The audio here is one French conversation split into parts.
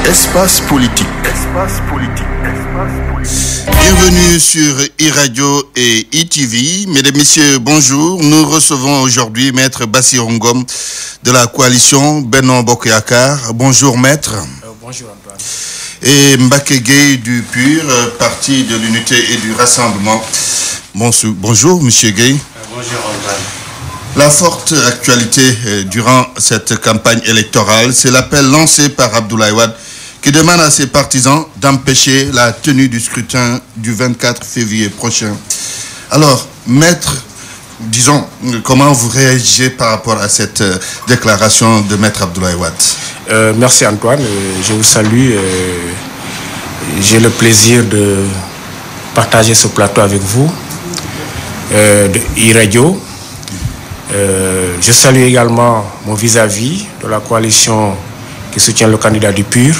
Espace politique. Bienvenue sur iRadio et iTV. Mesdames et messieurs, bonjour. Nous recevons aujourd'hui Maître Bassirou Ngom de la coalition Benno Bokk Yakaar. Bonjour Maître. Bonjour Antoine. Et Mbacké Gueye du PUR, parti de l'unité et du rassemblement. Bonjour Monsieur Gueye. Bonjour Antoine. La forte actualité durant cette campagne électorale, c'est l'appel lancé par Abdoulaye Wade qui demande à ses partisans d'empêcher la tenue du scrutin du 24 février prochain. Alors, Maître, disons, comment vous réagissez par rapport à cette déclaration de Maître Abdoulaye Wade? Merci Antoine, je vous salue. J'ai le plaisir de partager ce plateau avec vous, de iRadio. Je salue également mon vis-à-vis de la coalition qui soutient le candidat du PUR.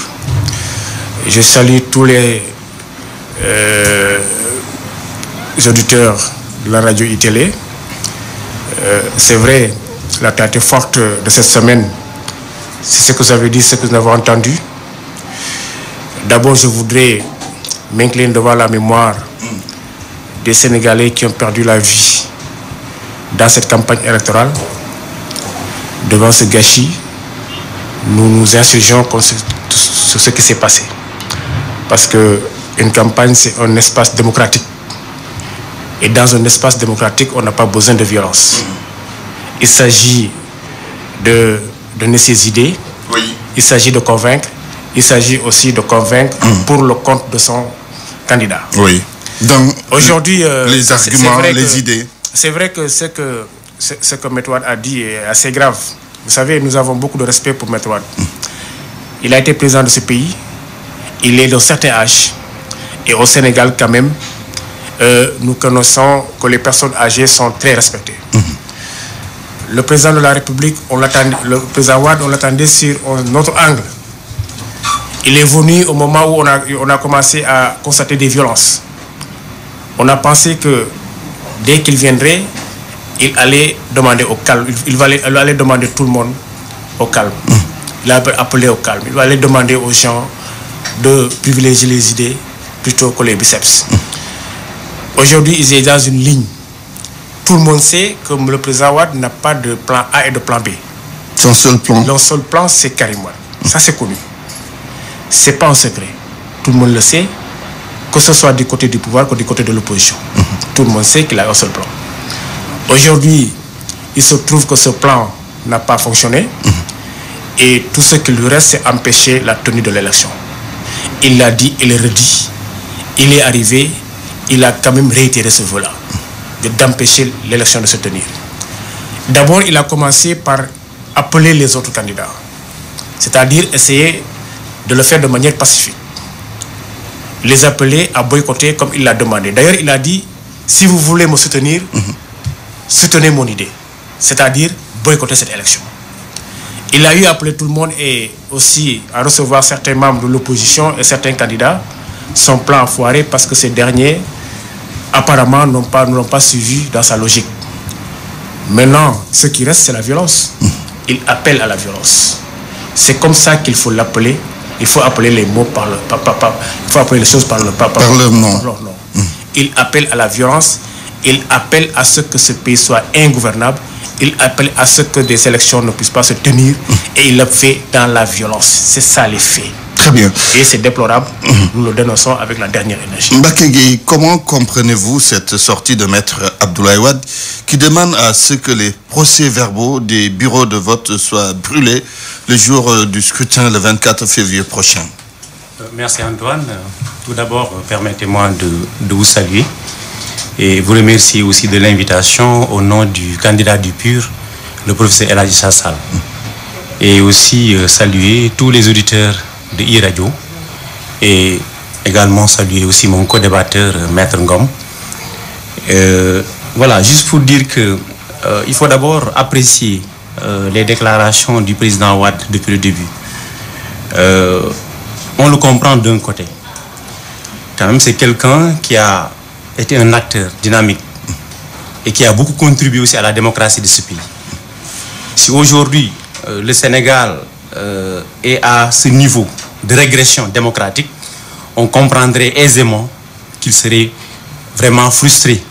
Je salue tous les auditeurs de la radio iTélé. C'est vrai, la tête forte de cette semaine, c'est ce que vous avez dit, ce que nous avons entendu. D'abord, je voudrais m'incliner devant la mémoire des Sénégalais qui ont perdu la vie dans cette campagne électorale. Devant ce gâchis, nous nous insurgeons sur ce qui s'est passé. Parce qu'une campagne, c'est un espace démocratique. Et dans un espace démocratique, on n'a pas besoin de violence. Il s'agit de donner ses idées. Oui. Il s'agit de convaincre. Il s'agit aussi de convaincre pour le compte de son candidat. Oui. Donc, aujourd'hui, les arguments, les idées. C'est vrai que ce que Maître Wade a dit est assez grave. Vous savez, nous avons beaucoup de respect pour Maître Wade. Il a été président de ce pays. Il est d'un certain âge. Et au Sénégal, quand même, nous connaissons que les personnes âgées sont très respectées. Le président de la République, le président Wade, on l'attendait sur un autre angle. Il est venu au moment où on a commencé à constater des violences. On a pensé que dès qu'il viendrait, il allait demander au calme. Il allait demander tout le monde au calme. Il a appelé au calme. Il allait demander aux gens de privilégier les idées plutôt que les biceps. Aujourd'hui, il est dans une ligne. Tout le monde sait que le président Wade n'a pas de plan A et de plan B. Son seul plan. Son seul plan, c'est Karim Wade. Ça, c'est connu. C'est pas un secret. Tout le monde le sait, que ce soit du côté du pouvoir que du côté de l'opposition. Tout le monde sait qu'il a un seul plan. Aujourd'hui, il se trouve que ce plan n'a pas fonctionné et tout ce qui lui reste, c'est empêcher la tenue de l'élection. Il l'a dit, il l'a redit. Il est arrivé, il a quand même réitéré ce vœu-là, d'empêcher l'élection de se tenir. D'abord, il a commencé par appeler les autres candidats, c'est-à-dire essayer de le faire de manière pacifique. Les appeler à boycotter comme il l'a demandé. D'ailleurs, il a dit, si vous voulez me soutenir, soutenez mon idée. C'est-à-dire boycotter cette élection. Il a eu à appeler tout le monde et aussi à recevoir certains membres de l'opposition et certains candidats. Son plan a foiré parce que ces derniers, apparemment, ne l'ont pas suivi dans sa logique. Maintenant, ce qui reste, c'est la violence. Il appelle à la violence. C'est comme ça qu'il faut l'appeler. Il faut appeler les mots il faut appeler les choses par leur nom. Il appelle à la violence. Il appelle à ce que ce pays soit ingouvernable. Il appelle à ce que des élections ne puissent pas se tenir. Et il le fait dans la violence. C'est ça les faits. Très bien. Et c'est déplorable. Nous le dénonçons avec la dernière énergie. Mbacké Gueye, comment comprenez-vous cette sortie de Maître Abdoulaye Wade qui demande à ce que les procès-verbaux des bureaux de vote soient brûlés le jour du scrutin le 24 février prochain? Merci Antoine. Tout d'abord, permettez-moi de vous saluer et vous remercier aussi de l'invitation au nom du candidat du PUR, le professeur El Hadji Sall. Et aussi saluer tous les auditeurs de iRadio et également saluer aussi mon co-débatteur Maître Ngom. Voilà, juste pour dire que il faut d'abord apprécier les déclarations du président Wade depuis le début. On le comprend d'un côté. Quand même, c'est quelqu'un qui a été un acteur dynamique et qui a beaucoup contribué aussi à la démocratie de ce pays. Si aujourd'hui le Sénégal est à ce niveau de régression démocratique, on comprendrait aisément qu'il serait vraiment frustré.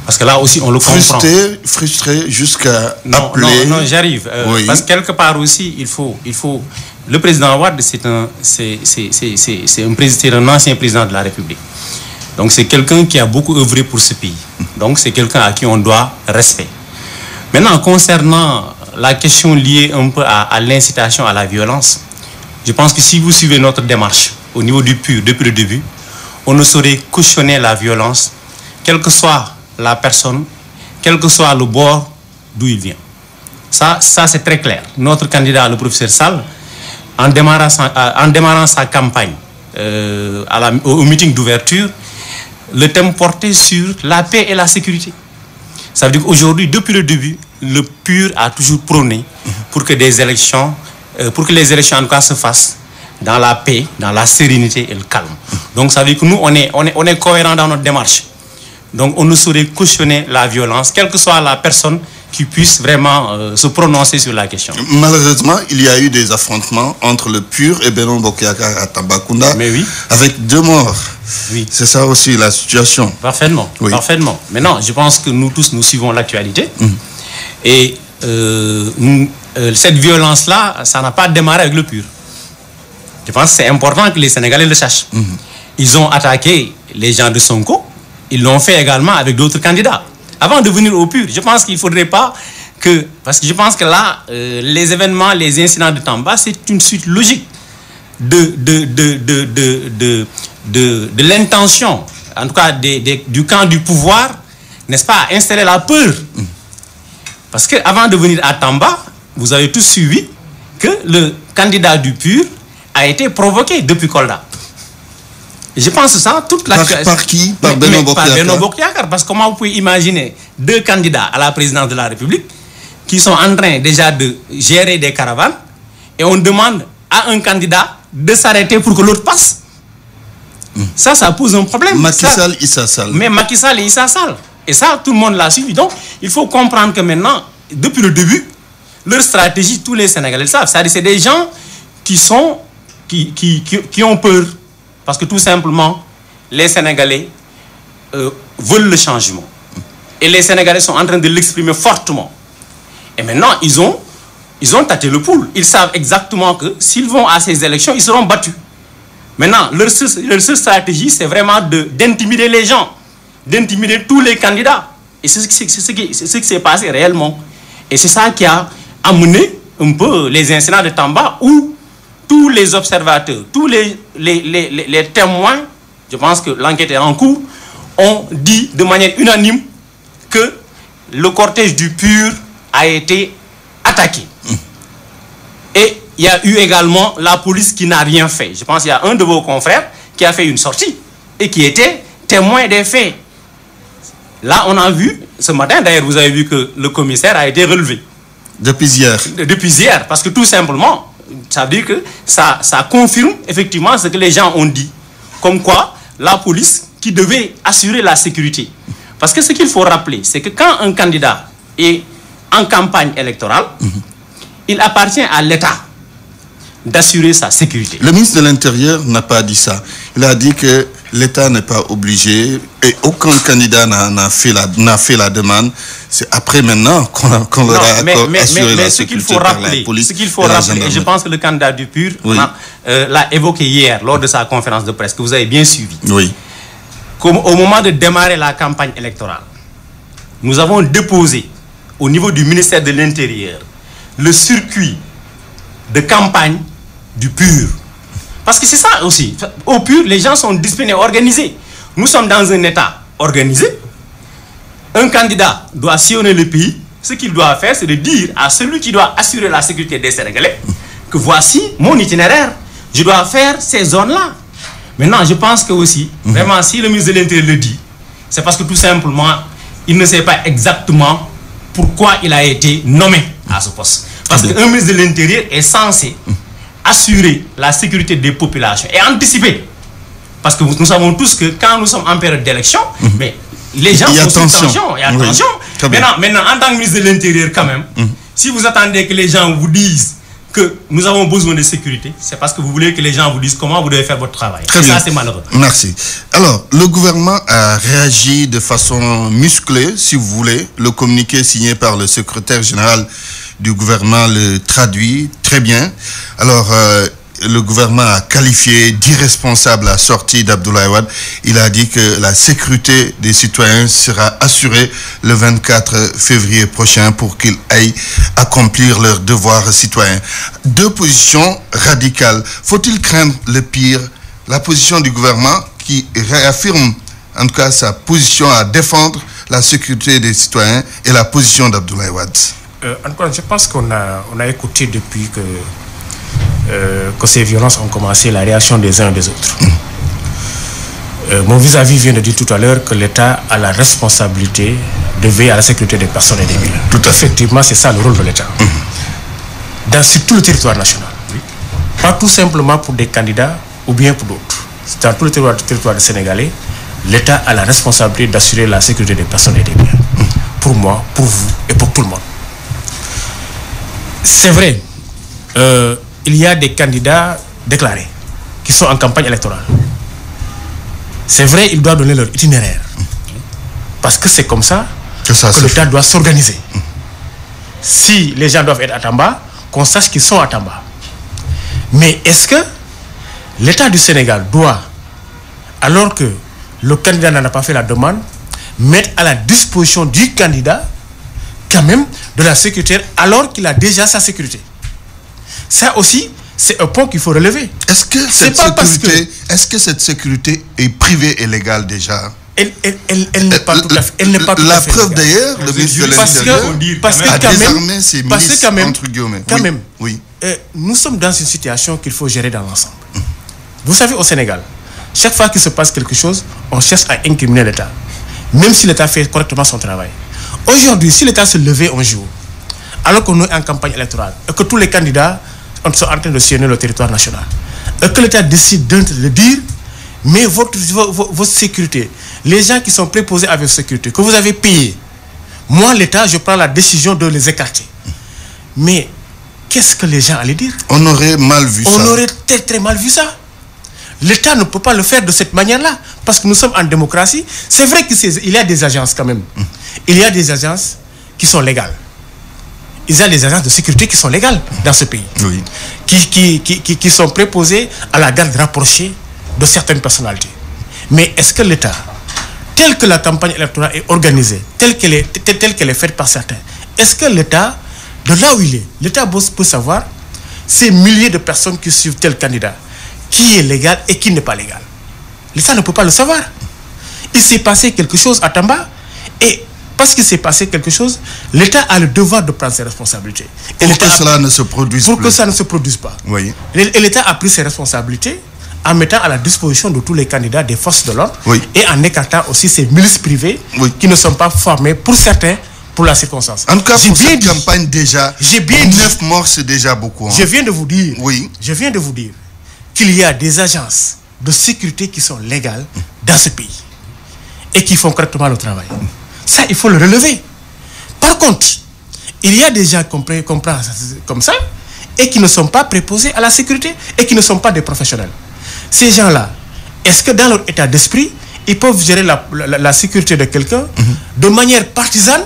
Parce que là aussi, on le comprend. Frustré jusqu'à appeler... Non, j'arrive. Oui. Parce que quelque part aussi, il faut... Le président Wade, c'est un ancien président de la République. Donc c'est quelqu'un qui a beaucoup œuvré pour ce pays. Donc c'est quelqu'un à qui on doit respect. Maintenant, concernant la question liée un peu à l'incitation à la violence, je pense que si vous suivez notre démarche au niveau du PUR depuis le début, on ne saurait cautionner la violence, quelle que soit la personne, quel que soit le bord d'où il vient. Ça c'est très clair. Notre candidat, le professeur Sall, en démarrant sa campagne au meeting d'ouverture, le thème portait sur la paix et la sécurité. Ça veut dire qu'aujourd'hui, depuis le début, le PUR a toujours prôné pour que les élections en tout cas se fassent dans la paix, dans la sérénité et le calme. Donc ça veut dire que nous, on est cohérent dans notre démarche. Donc on ne saurait cautionner la violence, quelle que soit la personne qui puisse vraiment se prononcer sur la question. Malheureusement, il y a eu des affrontements entre le PUR et Benno Bokk Yakaar à Tambacounda, oui. Avec 2 morts. Oui. C'est ça aussi la situation. Parfaitement, oui. Parfaitement. Maintenant, je pense que nous tous, nous suivons l'actualité. Et cette violence-là, ça n'a pas démarré avec le PUR. Je pense que c'est important que les Sénégalais le sachent. Ils ont attaqué les gens de Sonko. Ils l'ont fait également avec d'autres candidats. Avant de venir au PUR, je pense qu'il ne faudrait pas que... Parce que je pense que là, les événements, les incidents de Tamba, c'est une suite logique de l'intention, en tout cas du camp du pouvoir, n'est-ce pas, à installer la peur. Parce qu'avant de venir à Tamba, vous avez tous suivi que le candidat du PUR a été provoqué depuis Kolda. Je pense que ça, toute la... Par qui? Par Benno Bokk Yakaar. Parce que comment vous pouvez imaginer 2 candidats à la présidence de la République qui sont en train déjà de gérer des caravanes et on demande à un candidat de s'arrêter pour que l'autre passe. Ça pose un problème. Macky Sall, Issa Sall. Mais Macky Sall et Issa Sall. Et ça, tout le monde l'a suivi. Donc, il faut comprendre que maintenant, depuis le début, leur stratégie, tous les Sénégalais le savent. C'est des gens qui ont peur. Parce que tout simplement, les Sénégalais veulent le changement. Et les Sénégalais sont en train de l'exprimer fortement. Et maintenant, ils ont tâté le pouls. Ils savent exactement que s'ils vont à ces élections, ils seront battus. Maintenant, leur seule stratégie, c'est vraiment d'intimider les gens, d'intimider tous les candidats. Et c'est ce qui s'est passé réellement. Et c'est ça qui a amené un peu les incidents de Tamba où tous les observateurs, tous les témoins, je pense que l'enquête est en cours, ont dit de manière unanime que le cortège du PUR a été attaqué. Et il y a eu également la police qui n'a rien fait. Je pense qu'il y a un de vos confrères qui a fait une sortie et qui était témoin des faits. Là, on a vu, ce matin, d'ailleurs, vous avez vu que le commissaire a été relevé. Depuis hier. Depuis hier, parce que tout simplement, ça veut dire que ça confirme effectivement ce que les gens ont dit. Comme quoi, la police qui devait assurer la sécurité. Parce que ce qu'il faut rappeler, c'est que quand un candidat est en campagne électorale, il appartient à l'État d'assurer sa sécurité. Le ministre de l'Intérieur n'a pas dit ça. Il a dit que l'État n'est pas obligé et aucun candidat n'a fait la demande. C'est après maintenant qu'on leur a assuré la sécurité par la police. Ce qu'il faut rappeler, et je pense que le candidat du PUR l'a évoqué hier lors de sa conférence de presse, que vous avez bien suivi. Oui. Comme au moment de démarrer la campagne électorale, nous avons déposé au niveau du ministère de l'Intérieur le circuit de campagne du PUR. Parce que c'est ça aussi. Au PUR, les gens sont disciplinés, organisés. Nous sommes dans un État organisé. Un candidat doit sillonner le pays. Ce qu'il doit faire, c'est de dire à celui qui doit assurer la sécurité des Sénégalais que voici mon itinéraire. Je dois faire ces zones-là. Maintenant, je pense que aussi, vraiment, si le ministre de l'Intérieur le dit, c'est parce que tout simplement, il ne sait pas exactement pourquoi il a été nommé à ce poste. Parce qu'un ministre de l'Intérieur est censé assurer la sécurité des populations et anticiper. Parce que nous savons tous que quand nous sommes en période d'élection, mais les gens sont sous tension. Et attention. Maintenant, en tant que ministre de l'Intérieur, quand même, si vous attendez que les gens vous disent que nous avons besoin de sécurité, c'est parce que vous voulez que les gens vous disent comment vous devez faire votre travail. Très bien. Ça, c'est malheureux. Merci. Alors, le gouvernement a réagi de façon musclée, si vous voulez. Le communiqué signé par le secrétaire général du gouvernement le traduit très bien. Alors, le gouvernement a qualifié d'irresponsable la sortie d'Abdoulaye Wade. Il a dit que la sécurité des citoyens sera assurée le 24 février prochain pour qu'ils aillent accomplir leurs devoirs citoyens. Deux positions radicales. Faut-il craindre le pire? La position du gouvernement qui réaffirme en tout cas sa position à défendre la sécurité des citoyens et la position d'Abdoulaye Wade. Encore, je pense qu'on a écouté depuis que ces violences ont commencé, la réaction des uns et des autres. Mon vis-à-vis vient de dire tout à l'heure que l'État a la responsabilité de veiller à la sécurité des personnes et des biens. Tout à fait. Effectivement, c'est ça le rôle de l'État. Sur tout le territoire national. Pas tout simplement pour des candidats ou bien pour d'autres. Dans tout le territoire des Sénégalais, l'État a la responsabilité d'assurer la sécurité des personnes et des biens. Pour moi, pour vous et pour tout le monde. C'est vrai, il y a des candidats déclarés qui sont en campagne électorale. C'est vrai, ils doivent donner leur itinéraire. Parce que c'est comme ça que l'État doit s'organiser. Si les gens doivent être à Tamba, qu'on sache qu'ils sont à Tamba. Mais est-ce que l'État du Sénégal doit, alors que le candidat n'en a pas fait la demande, mettre à la disposition du candidat quand même de la sécurité alors qu'il a déjà sa sécurité? Ça aussi, c'est un point qu'il faut relever. Est-ce que cette sécurité est privée et légale déjà? Elle n'est pas tout à fait. Elle n'est pas tout la à fait preuve légale. d'ailleurs, le ministre de l'Intérieur a désarmé ses milices entre guillemets. Quand même, oui. Nous sommes dans une situation qu'il faut gérer dans l'ensemble. Vous savez, au Sénégal, chaque fois qu'il se passe quelque chose, on cherche à incriminer l'État, même si l'État fait correctement son travail. Aujourd'hui, si l'État se levait un jour, alors qu'on est en campagne électorale, et que tous les candidats sont en train de sillonner le territoire national, et que l'État décide de dire, mais votre sécurité, les gens qui sont préposés à votre sécurité, que vous avez payé, moi, l'État, je prends la décision de les écarter. Mais qu'est-ce que les gens allaient dire? On aurait mal vu ça. On aurait très très mal vu ça. L'État ne peut pas le faire de cette manière-là, parce que nous sommes en démocratie. C'est vrai qu'il y a des agences quand même. Il y a des agences qui sont légales. Il y a des agences de sécurité qui sont légales dans ce pays. Oui. Qui sont préposées à la garde rapprochée de certaines personnalités. Mais est-ce que l'État, tel que la campagne électorale est organisée, telle qu'elle est faite par certains, est-ce que l'État, de là où il est, l'État peut savoir ces milliers de personnes qui suivent tel candidat, qui est légal et qui n'est pas légal? L'État ne peut pas le savoir. Il s'est passé quelque chose à Tamba, et parce qu'il s'est passé quelque chose, l'État a le devoir de prendre ses responsabilités. Pour que cela ne se produise pas. Pour que ça ne se produise pas. Oui. Et l'État a pris ses responsabilités en mettant à la disposition de tous les candidats des forces de l'ordre, oui, et en écartant aussi ces milices privées, oui, qui ne sont pas formées pour certains pour la circonstance. En tout cas, pour cette campagne déjà, 9 morts, c'est déjà beaucoup. Hein. Je viens de vous dire, oui, je viens de vous dire qu'il y a des agences de sécurité qui sont légales dans ce pays et qui font correctement le travail. Ça, il faut le relever. Par contre, il y a des gens comme ça et qui ne sont pas préposés à la sécurité et qui ne sont pas des professionnels. Ces gens-là, est-ce que dans leur état d'esprit, ils peuvent gérer la sécurité de quelqu'un de manière partisane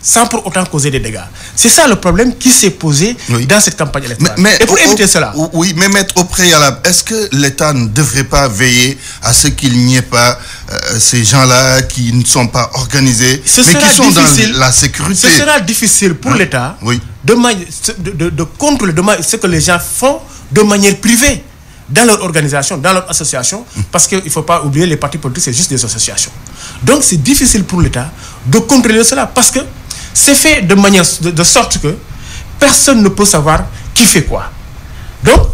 sans pour autant causer des dégâts? C'est ça le problème qui s'est posé, oui, dans cette campagne électorale. Et pour éviter cela... Oui, mais mettre au préalable, est-ce que l'État ne devrait pas veiller à ce qu'il n'y ait pas ces gens-là qui ne sont pas organisés, mais qui sont dans la sécurité? Ce sera difficile pour l'État, oui, de contrôler ce que les gens font de manière privée dans leur organisation, dans leur association, parce qu'il ne faut pas oublier, les partis politiques, c'est juste des associations. Donc c'est difficile pour l'État de contrôler cela, parce que c'est fait de manière de sorte que personne ne peut savoir qui fait quoi. Donc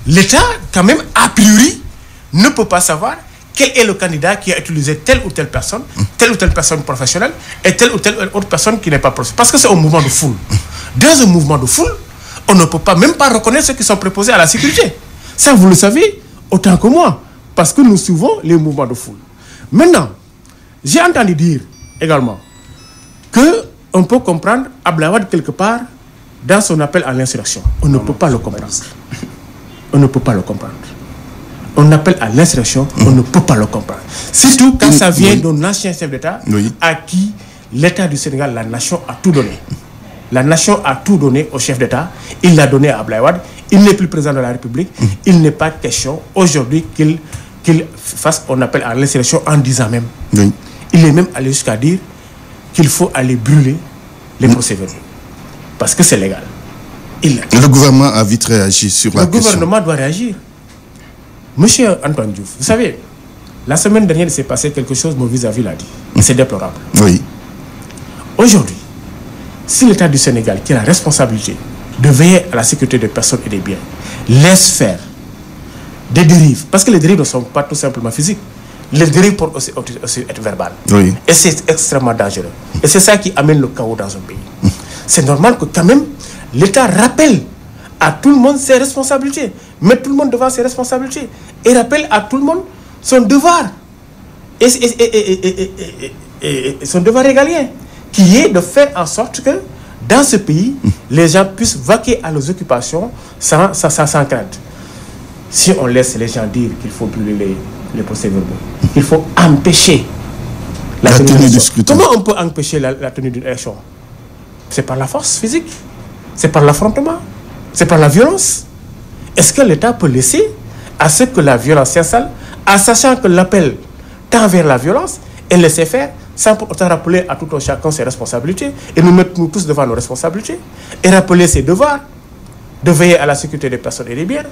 l'État, quand même, a priori, ne peut pas savoir quel est le candidat qui a utilisé telle ou telle personne professionnelle, et telle ou telle autre personne qui n'est pas professionnelle. Parce que c'est un mouvement de foule. Dans un mouvement de foule, on ne peut pas même pas reconnaître ceux qui sont préposés à la sécurité. Ça, vous le savez autant que moi, parce que nous suivons les mouvements de foule. Maintenant, j'ai entendu dire également qu'on peut comprendre Abdoulaye Wade quelque part dans son appel à l'insurrection, on ne peut pas le comprendre. On ne peut pas le comprendre. On appelle à l'insurrection, on ne peut pas le comprendre. Surtout quand ça vient d'un ancien chef d'État à qui l'État du Sénégal, la nation, a tout donné. La nation a tout donné au chef d'État. Il l'a donné à Abdoulaye Wade. Il n'est plus président de la République. Il n'est pas question aujourd'hui qu'il fasse, on appelle à l'insurrection en disant même. Il est même allé jusqu'à dire qu'il faut aller brûler les procès-verbaux. Parce que c'est légal. Le gouvernement a vite réagi sur la question. Le gouvernement doit réagir. Monsieur Antoine Diouf, vous savez, la semaine dernière, il s'est passé quelque chose, mon vis-à-vis l'a dit. C'est déplorable. Oui. Aujourd'hui, si l'État du Sénégal, qui a la responsabilité de veiller à la sécurité des personnes et des biens, laisse faire des dérives, parce que les dérives ne sont pas tout simplement physiques, les dérives peuvent aussi être verbales. Oui. Et c'est extrêmement dangereux. Et c'est ça qui amène le chaos dans un pays. C'est normal que quand même, l'État rappelle à tout le monde ses responsabilités, met tout le monde devant ses responsabilités et rappelle à tout le monde son devoir et son devoir régalien, qui est de faire en sorte que dans ce pays, les gens puissent vaquer à leurs occupations sans crainte. Si on laisse les gens dire qu'il faut brûler les procès-verbaux, il faut empêcher la tenue du scrutin. Comment on peut empêcher la tenue d'une élection? C'est par la force physique, c'est par l'affrontement, c'est par la violence. Est-ce que l'État peut laisser à ce que la violence s'installe, en sachant que l'appel tend vers la violence, et laisser faire sans pour autant rappeler à tout un chacun ses responsabilités et nous mettre nous tous devant nos responsabilités et rappeler ses devoirs de veiller à la sécurité des personnes et des biens?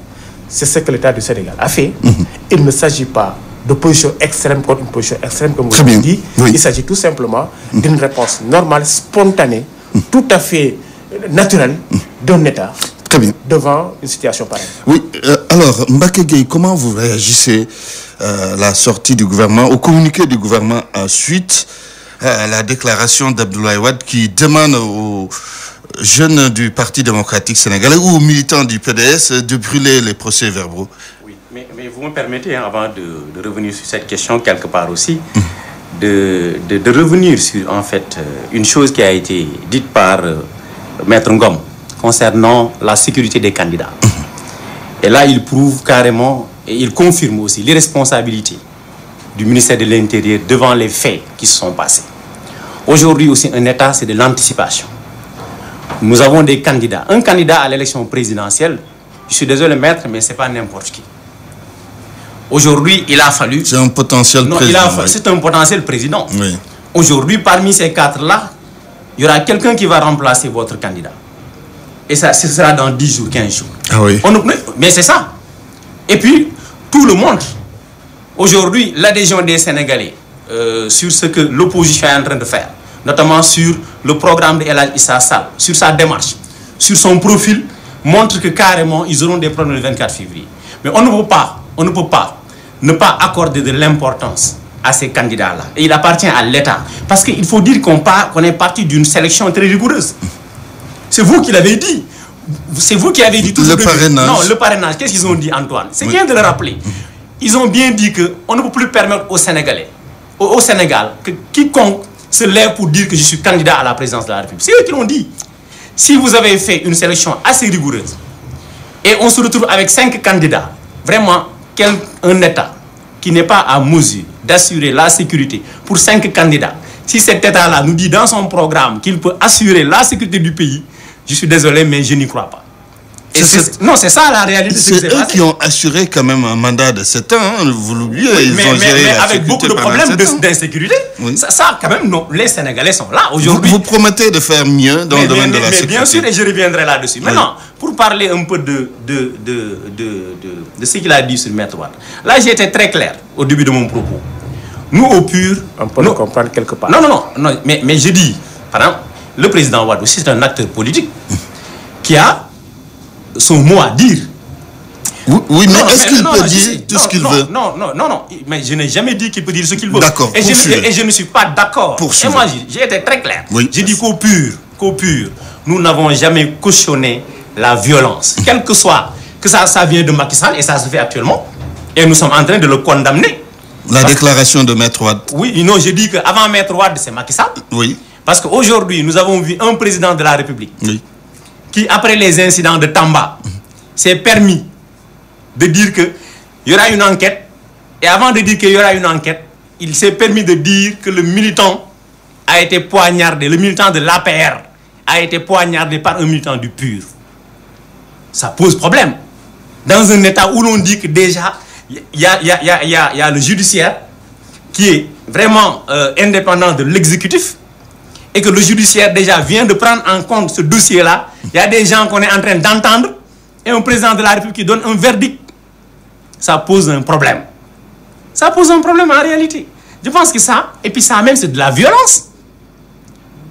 C'est ce que l'État du Sénégal a fait. Il ne s'agit pas de position extrême contre une position extrême, comme vous l'avez dit. Il s'agit tout simplement d'une réponse normale, spontanée, tout à fait naturelle d'un État devant une situation pareille. Oui, alors, Mbacké Gueye, comment vous réagissez à la sortie du gouvernement, au communiqué du gouvernement suite à la déclaration d'Abdoulaye Wade qui demande aux jeunes du Parti démocratique sénégalais ou aux militants du PDS de brûler les procès-verbaux? Oui, mais vous me permettez, hein, avant de revenir sur cette question quelque part aussi, de revenir sur en fait une chose qui a été dite par Maître Ngom concernant la sécurité des candidats. Et là, il prouve carrément et il confirme aussi l'irresponsabilité du ministère de l'Intérieur devant les faits qui se sont passés. Aujourd'hui aussi, un État, c'est de l'anticipation. Nous avons des candidats. Un candidat à l'élection présidentielle, je suis désolé maître, mais ce n'est pas n'importe qui. Aujourd'hui, il a fallu... C'est un potentiel président. C'est un potentiel président. Oui. Aujourd'hui, parmi ces quatre-là, il y aura quelqu'un qui va remplacer votre candidat. Et ça, ce sera dans 10 jours, 15 jours. Ah oui. Mais c'est ça. Et puis, tout le monde. Aujourd'hui, l'adhésion des Sénégalais sur ce que l'opposition est en train de faire, notamment sur le programme de El Hadji Issa Sall, sur sa démarche, sur son profil, montre que carrément, ils auront des problèmes le 24 février. Mais on ne peut pas ne pas accorder de l'importance à ces candidats-là. Et il appartient à l'État. Parce qu'il faut dire qu'on est parti d'une sélection très rigoureuse. C'est vous qui l'avez dit. C'est vous qui avez dit tout le parrainage. Non, le parrainage. Qu'est-ce qu'ils ont dit, Antoine? C'est bien de le rappeler. Ils ont bien dit qu'on ne peut plus permettre aux Sénégalais, au Sénégal, que quiconque se lève pour dire que je suis candidat à la présidence de la République. C'est eux qui l'ont dit. Si vous avez fait une sélection assez rigoureuse et on se retrouve avec 5 candidats, vraiment, un État qui n'est pas à mesure d'assurer la sécurité pour 5 candidats, si cet État-là nous dit dans son programme qu'il peut assurer la sécurité du pays, je suis désolé, mais je n'y crois pas. Non, c'est ça la réalité. C'est eux qui ont assuré quand même un mandat de 7 ans, hein, vous l'oubliez. Mais avec beaucoup de problèmes d'insécurité. Oui. Ça, quand même, non, les Sénégalais sont là aujourd'hui. Vous promettez de faire mieux dans le domaine de la sécurité. Bien sûr, et je reviendrai là-dessus. Maintenant, pour parler un peu de ce qu'il a dit sur Maître Wade, là, j'ai été très clair au début de mon propos. Nous, au PUR... On peut le comprendre quelque part. Non, mais je dis, par exemple, le président Wade aussi, c'est un acteur politique qui a son mot à dire. Oui, mais est-ce qu'il peut dire tout ce qu'il veut? Non, mais je n'ai jamais dit qu'il peut dire ce qu'il veut. D'accord, et je ne suis pas d'accord. Et moi, j'ai été très clair. Oui. J'ai dit qu'au PUR, nous n'avons jamais cautionné la violence. Quel que soit, que ça vient de Macky Sall, et ça se fait actuellement, et nous sommes en train de le condamner. La déclaration de Maître Wade. Oui, non, j'ai dit qu'avant Maître Wade, c'est Macky Sall. Oui. Parce qu'aujourd'hui, nous avons vu un président de la République qui, après les incidents de Tamba, s'est permis de dire qu'il y aura une enquête. Et avant de dire qu'il y aura une enquête, il s'est permis de dire que le militant a été poignardé, le militant de l'APR a été poignardé par un militant du PUR. Ça pose problème. Dans un état où l'on dit que déjà, il y a le judiciaire qui est vraiment indépendant de l'exécutif et que le judiciaire déjà vient de prendre en compte ce dossier-là. Il y a des gens qu'on est en train d'entendre et un président de la République qui donne un verdict. Ça pose un problème. Ça pose un problème en réalité. Je pense que ça, et puis ça même, c'est de la violence.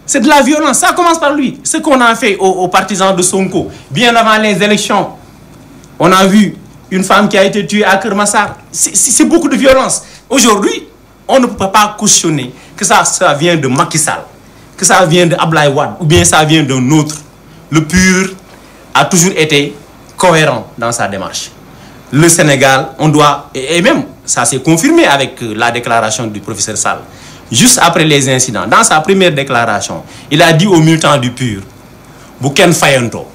C'est de la violence. Ça commence par lui. Ce qu'on a fait aux partisans de Sonko, bien avant les élections, on a vu une femme qui a été tuée à Kermassar. C'est beaucoup de violence. Aujourd'hui, on ne peut pas cautionner que ça vient de Macky Sall, que ça vient de Abdoulaye Wade, ou bien ça vient d'un autre. Le PUR a toujours été cohérent dans sa démarche. Le Sénégal, on doit, et même ça s'est confirmé avec la déclaration du professeur Sall, juste après les incidents, dans sa première déclaration, il a dit aux militants du PUR, Bouken Fayanto,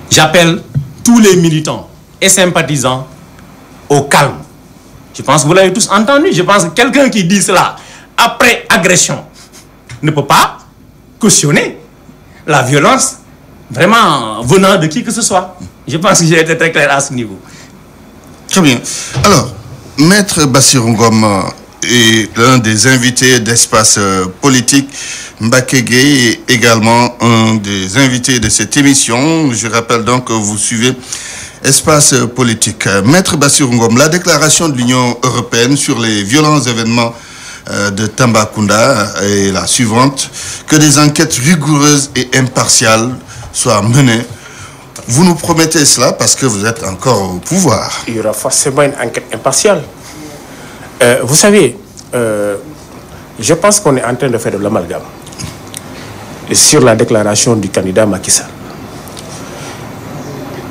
j'appelle tous les militants et sympathisants au calme. Je pense que vous l'avez tous entendu. Je pense que quelqu'un qui dit cela après agression ne peut pas cautionner la violence vraiment venant de qui que ce soit. Je pense que j'ai été très clair à ce niveau. Très bien. Alors, Maître Bassirou Ngom est l'un des invités d'Espace Politique. Mbacké Gueye est également un des invités de cette émission. Je rappelle donc que vous suivez Espace Politique. Maître Bassirou Ngom, la déclaration de l'Union européenne sur les violents événements de Tambacounda est la suivante: que des enquêtes rigoureuses et impartiales soient menées. Vous nous promettez cela parce que vous êtes encore au pouvoir. Il y aura forcément une enquête impartiale. Vous savez, je pense qu'on est en train de faire de l'amalgame sur la déclaration du candidat Macky Sall.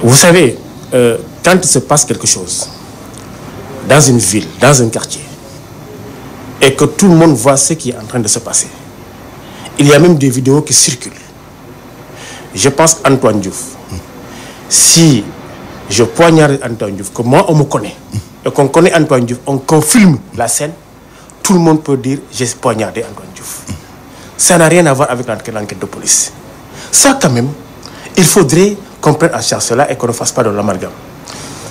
Vous savez, quand il se passe quelque chose dans une ville, dans un quartier, et que tout le monde voit ce qui est en train de se passer, il y a même des vidéos qui circulent. Je pense à Antoine Diouf. Si je poignarde Antoine Diouf, que moi on me connaît, et qu'on connaît Antoine Diouf, qu'on filme la scène, tout le monde peut dire j'ai poignardé Antoine Diouf. Ça n'a rien à voir avec l'enquête de police. Ça quand même, il faudrait qu'on prenne en charge cela et qu'on ne fasse pas de l'amalgame.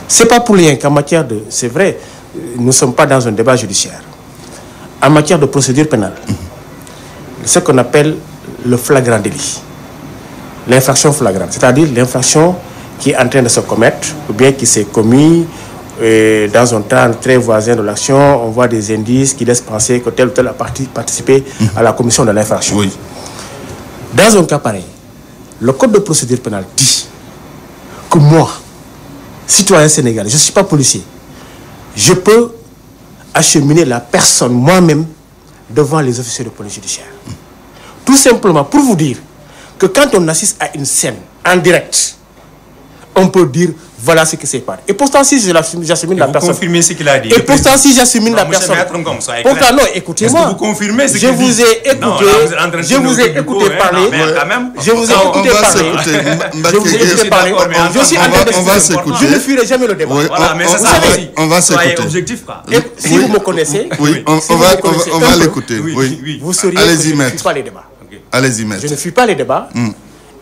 C'est pas pour rien qu'en matière de... C'est vrai, nous ne sommes pas dans un débat judiciaire. En matière de procédure pénale, ce qu'on appelle le flagrant délit, l'infraction flagrante, c'est-à-dire l'infraction qui est en train de se commettre ou bien qui s'est commis dans un temps très voisin de l'action, on voit des indices qui laissent penser que tel ou tel a participé à la commission de l'infraction. Oui. Dans un cas pareil, le code de procédure pénale dit que moi, citoyen sénégalais, je ne suis pas policier, je peux acheminer la personne moi-même devant les officiers de police judiciaire. Tout simplement pour vous dire que quand on assiste à une scène en direct, on peut dire voilà ce qui s'est passé. Et pourtant, si j'achemine la personne. Vous confirmez ce qu'il a dit. Et pourtant, si j'achemine la personne. Pourtant, non, écoutez-moi. Vous confirmez ce qu'il dit. Je vous ai écouté. Je vous ai écouté parler. Je vous ai écouté parler. Je vous ai écouté parler. Je suis en train de s'écouter. Je ne fuirai jamais le débat. Voilà, mais ça, on va s'écouter. Objectif, quoi. Si vous me connaissez. Oui, on va l'écouter. Vous sauriez que je ne fuis pas les débats. Allez-y, maître. Je ne fuis pas les débats.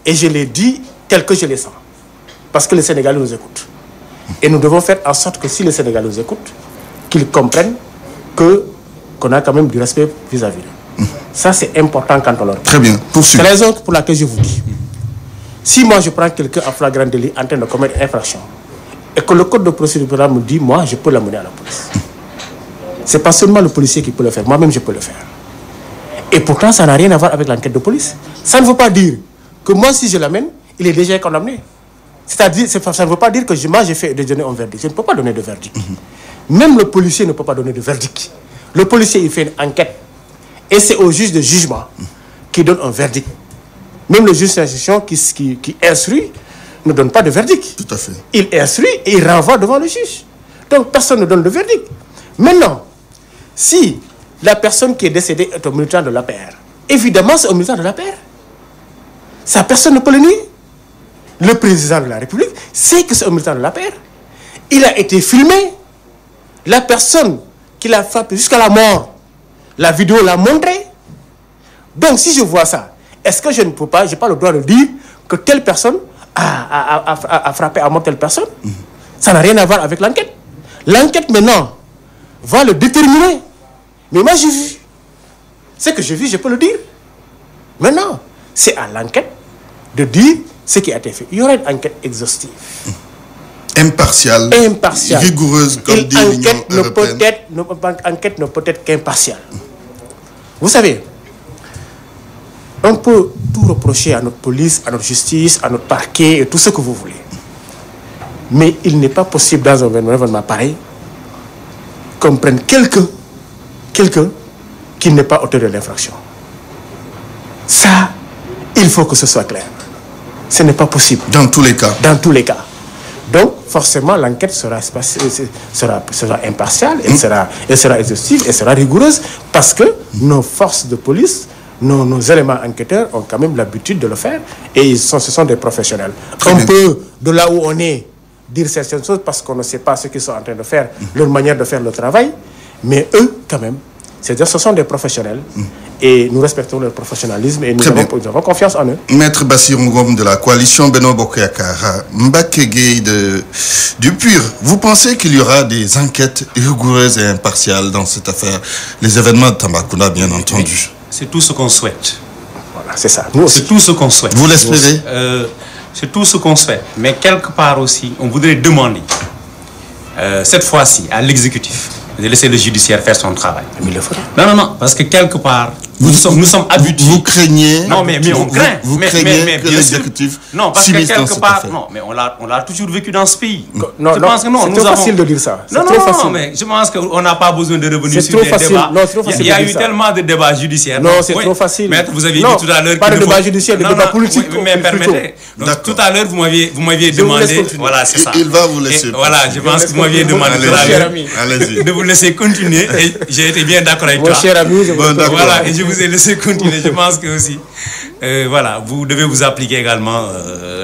Et je l'ai dit tel que je les sens. Parce que les Sénégalais nous écoutent. Et nous devons faire en sorte que si les Sénégalais nous écoutent, qu'ils comprennent qu'on a quand même du respect vis-à-vis d'eux. Ça, c'est important quand on leur dit. Très bien, poursuivez. C'est la raison pour laquelle je vous dis. Si moi, je prends quelqu'un en flagrant délit en train de commettre une infraction, et que le code de procédure pénale me dit, moi, je peux l'amener à la police. Ce n'est pas seulement le policier qui peut le faire, moi-même, je peux le faire. Et pourtant, ça n'a rien à voir avec l'enquête de police. Ça ne veut pas dire que moi, si je l'amène, il est déjà condamné. C'est-à-dire, ça ne veut pas dire que moi j'ai fait de donner un verdict. Je ne peux pas donner de verdict. Même le policier ne peut pas donner de verdict. Le policier, il fait une enquête. Et c'est au juge de jugement qui donne un verdict. Même le juge d'instruction qui instruit ne donne pas de verdict. Tout à fait. Il instruit et il renvoie devant le juge. Donc personne ne donne de verdict. Maintenant, si la personne qui est décédée est un militant de l'APR, évidemment c'est un militant de l'APR. Ça, personne ne peut le nier. Le président de la République sait que c'est un militant de l'APR. Il a été filmé. La personne qui l'a frappé jusqu'à la mort, la vidéo l'a montré. Donc, si je vois ça, est-ce que je ne peux pas, je n'ai pas le droit de dire que telle personne a frappé à mort telle personne? Ça n'a rien à voir avec l'enquête. L'enquête, maintenant, va le déterminer. Mais moi, j'ai vu. Ce que j'ai vu, je peux le dire. Maintenant, c'est à l'enquête de dire ce qui a été fait. Il y aura une enquête exhaustive. Impartiale. Rigoureuse, comme dit l'Union européenne. Enquête ne peut être qu'impartiale. Vous savez, on peut tout reprocher à notre police, à notre justice, à notre parquet et tout ce que vous voulez. Mais il n'est pas possible dans un événement pareil qu'on prenne quelqu'un qui n'est pas auteur de l'infraction. Ça, il faut que ce soit clair. Ce n'est pas possible. Dans tous les cas. Dans tous les cas. Donc, forcément, l'enquête sera impartiale, elle sera exhaustive, elle sera rigoureuse, parce que nos forces de police, nos éléments enquêteurs ont quand même l'habitude de le faire, et ce sont des professionnels. On peut, de là où on est, dire certaines choses parce qu'on ne sait pas ce qu'ils sont en train de faire, leur manière de faire le travail, mais eux, quand même, c'est-à-dire ce sont des professionnels, et nous respectons leur professionnalisme, et nous avons confiance en eux. Maître Bassirou Ngom de la coalition Benno Bokk Yakaar, Mbacké Gueye du PUR, vous pensez qu'il y aura des enquêtes rigoureuses et impartiales dans cette affaire? Les événements de Tambacounda, bien entendu. C'est tout ce qu'on souhaite. Voilà, c'est ça. C'est tout ce qu'on souhaite. Vous l'espérez? C'est tout ce qu'on souhaite. Mais quelque part aussi, on voudrait demander, cette fois-ci, à l'exécutif, de laisser le judiciaire faire son travail. Mais il le fera. Non, parce que quelque part, nous sommes habitués. Vous craignez? Non, mais on craint. Vous craignez que l'exécutif s'immisce dans cette affaire? Non, mais on l'a toujours vécu dans ce pays. Non, je pense que non. C'est trop facile de dire ça. Non, mais je pense qu'on n'a pas besoin de revenir sur des débats. Il y a eu tellement de débats judiciaires. Non, c'est trop facile. Maître, vous aviez dit tout à l'heure. Pas de débat judiciaire, de débat politique. Mais permettez. Tout à l'heure, vous m'aviez demandé. Voilà, c'est ça. Il va vous laisser. Voilà, je pense que vous m'aviez demandé de vous laisser continuer. Et j'ai été bien d'accord avec toi. Mon cher ami, voilà, et je vous ai laissé continuer. Je pense que aussi, voilà, vous devez vous appliquer également